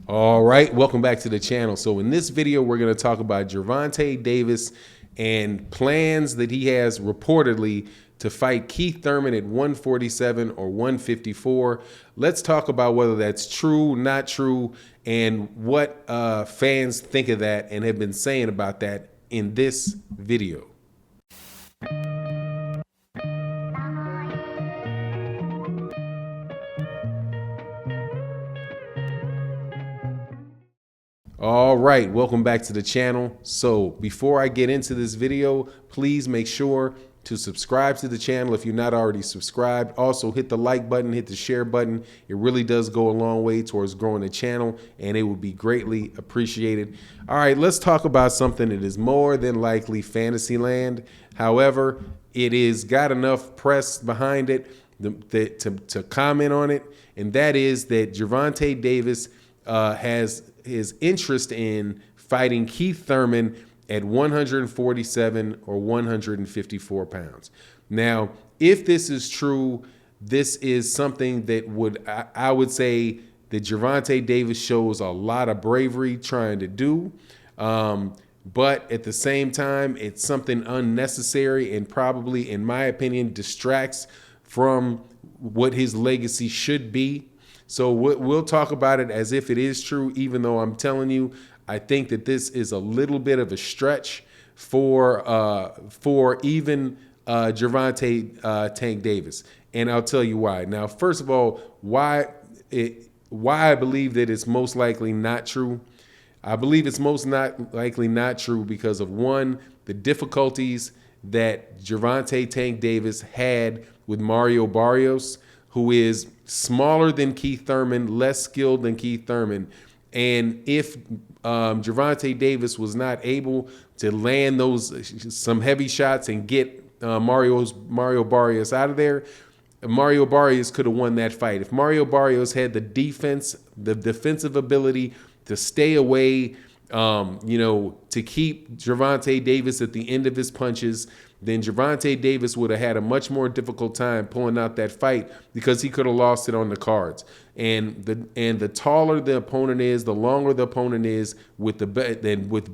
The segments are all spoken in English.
All right, welcome back to the channel. So in this video, we're going to talk about Gervonta Davis and plans that he has reportedly to fight Keith Thurman at 147 or 154. Let's talk about whether that's true, not true, and what fans think of that and have been saying about that in this video. All right, welcome back to the channel. So before I get into this video, please make sure to subscribe to the channel if you're not already subscribed. Also hit the like button, hit the share button. It really does go a long way towards growing the channel and it would be greatly appreciated. All right, let's talk about something that is more than likely fantasy land. However, it is got enough press behind it to comment on it, and that is that Gervonta Davis has his interest in fighting Keith Thurman at 147 or 154 pounds. Now, if this is true, this is something that I would say that Gervonta Davis shows a lot of bravery trying to do. But at the same time, it's something unnecessary and probably, in my opinion, distracts from what his legacy should be. So we'll talk about it as if it is true, even though I'm telling you, I think that this is a little bit of a stretch for even Gervonta Tank Davis. And I'll tell you why. Now, first of all, why I believe that it's most likely not true. I believe it's most not likely not true because of, one, the difficulties that Gervonta Tank Davis had with Mario Barrios, who is smaller than Keith Thurman, less skilled than Keith Thurman. And if Gervonta Davis was not able to land some heavy shots and get Mario Barrios out of there, Mario Barrios could have won that fight. If Mario Barrios had the defensive ability to stay away, to keep Gervonta Davis at the end of his punches, then Gervonta Davis would have had a much more difficult time pulling out that fight because he could have lost it on the cards. And the taller the opponent is, the longer the opponent is, with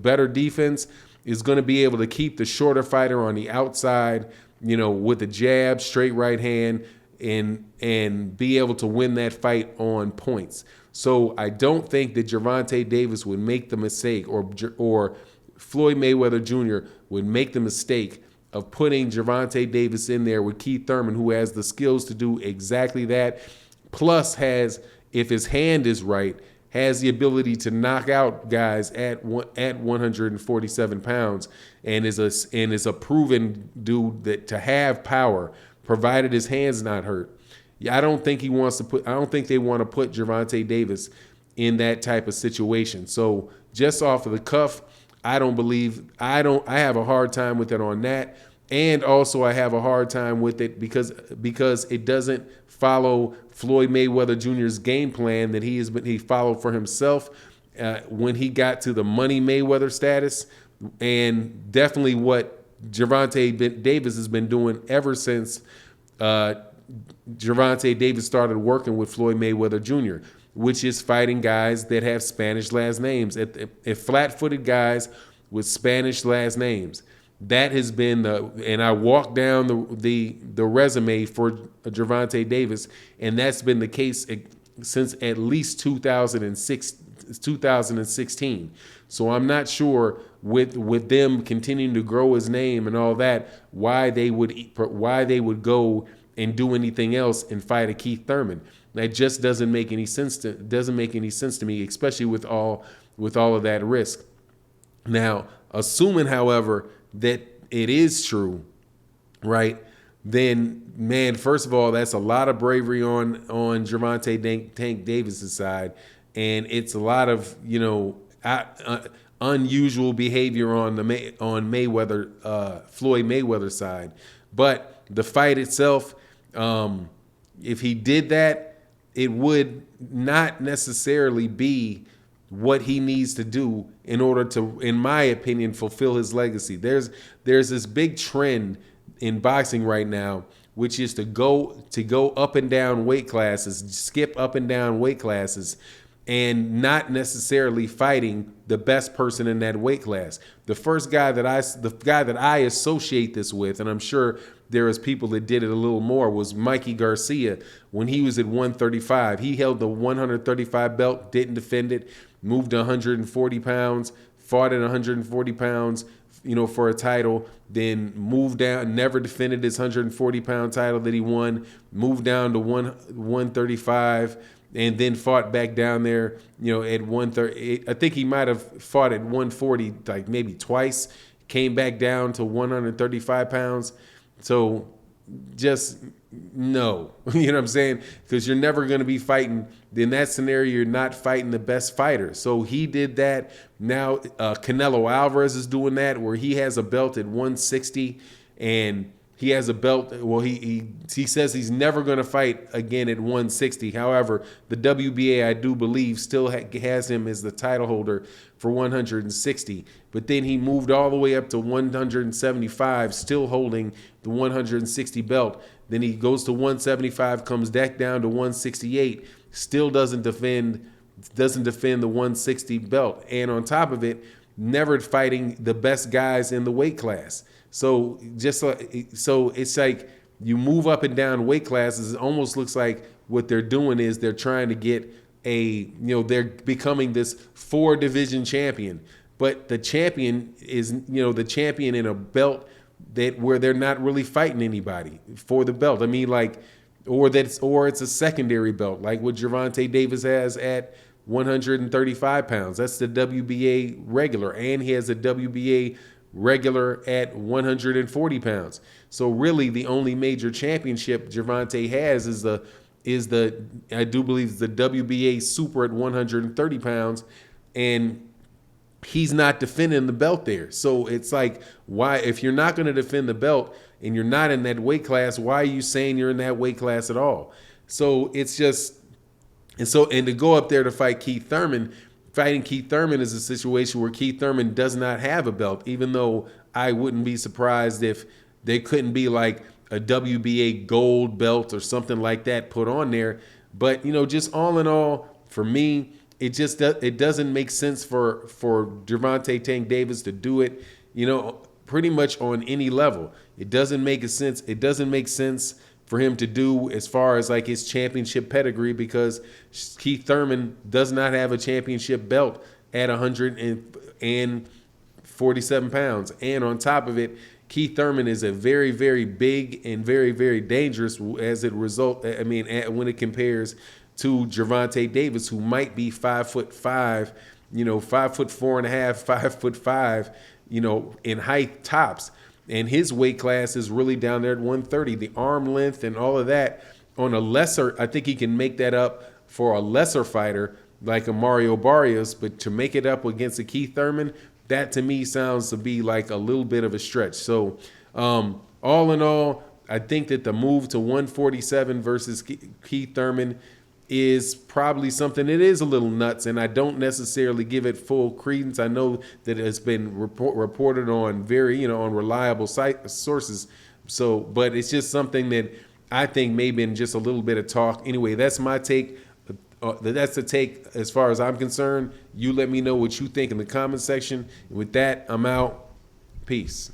better defense, is going to be able to keep the shorter fighter on the outside, with a jab, straight right hand, and be able to win that fight on points. So I don't think that Gervonta Davis would make the mistake, or Floyd Mayweather Jr. would make the mistake of putting Gervonta Davis in there with Keith Thurman, who has the skills to do exactly that, plus has, if his hand is right, has the ability to knock out guys at 147 pounds, and is a proven dude that to have power, provided his hand's not hurt. I don't think they want to put Gervonta Davis in that type of situation. So just off of the cuff, I have a hard time with it on that. And also I have a hard time with it because it doesn't follow Floyd Mayweather Jr.'s game plan that he followed for himself when he got to the Money Mayweather status, and definitely what Gervonta Davis has been doing ever since Gervonta Davis started working with Floyd Mayweather Jr., which is fighting guys that have Spanish last names, at flat-footed guys with Spanish last names. That has been and I walked down the resume for Gervonta Davis, and that's been the case since at least 2016. So I'm not sure with them continuing to grow his name and all that, why they would go and do anything else and fight a Keith Thurman. That just doesn't make any sense to me, especially with all of that risk. Now, assuming, however, that it is true, right? Then, man, first of all, that's a lot of bravery on Gervonta Tank Davis's side, and it's a lot of unusual behavior on Floyd Mayweather's side. But the fight itself, if he did that, it would not necessarily be what he needs to do in order to, in my opinion, fulfill his legacy. There's this big trend in boxing right now, which is to go up and down weight classes, skip up and down weight classes, and not necessarily fighting the best person in that weight class. The guy that I associate this with, and I'm sure there is people that did it a little more, was Mikey Garcia when he was at 135. He held the 135 belt, didn't defend it, moved to 140 pounds, fought at 140 pounds, for a title, then moved down, never defended his 140-pound title that he won, moved down to 135, and then fought back down there, at 130. I think he might have fought at 140 like maybe twice, came back down to 135 pounds. So just no, you know what I'm saying? Because you're never going to be fighting. In that scenario, you're not fighting the best fighter. So he did that. Now Canelo Alvarez is doing that, where he has a belt at 160, and he has a belt. Well, he says he's never going to fight again at 160. However, the WBA, I do believe, still has him as the title holder for 160. But then he moved all the way up to 175, still holding the 160 belt. Then he goes to 175, comes back down to 168, still doesn't defend the 160 belt. And on top of it, never fighting the best guys in the weight class. So it's like you move up and down weight classes. It almost looks like what they're doing is they're trying to get they're becoming this 4-division champion. But the champion is, the champion in a belt where they're not really fighting anybody for the belt. I mean, or it's a secondary belt, like what Gervonta Davis has at 135 pounds. That's the WBA regular, and he has a WBA regular at 140 pounds. So really, the only major championship Gervonta has is I do believe the WBA super at 130 pounds, and he's not defending the belt there. So it's like, why, if you're not going to defend the belt and you're not in that weight class, why are you saying you're in that weight class at all? So it's just, and to go up there to fight Keith Thurman, fighting Keith Thurman is a situation where Keith Thurman does not have a belt, even though I wouldn't be surprised if there couldn't be like a WBA gold belt or something like that put on there. But, just all in all, for me, it doesn't make sense for Gervonta Tank Davis to do it, pretty much on any level. It doesn't make sense. It doesn't make sense for him to do as far as like his championship pedigree, because Keith Thurman does not have a championship belt at 147 pounds. And on top of it, Keith Thurman is a very, very big and very, very dangerous when it compares to Gervonta Davis, who might be 5'5", 5'4.5", 5'5", in height tops. And his weight class is really down there at 130. The arm length and all of that on a lesser, I think he can make that up for a lesser fighter like a Mario Barrios, but to make it up against a Keith Thurman, that to me sounds to be like a little bit of a stretch. So all in all, I think that the move to 147 versus Keith Thurman is probably something that is a little nuts, and I don't necessarily give it full credence. I know that it's been reported on on reliable sources. So, but it's just something that I think may have been just a little bit of talk. Anyway, that's my take. That's the take as far as I'm concerned. You let me know what you think in the comment section. And with that, I'm out. Peace.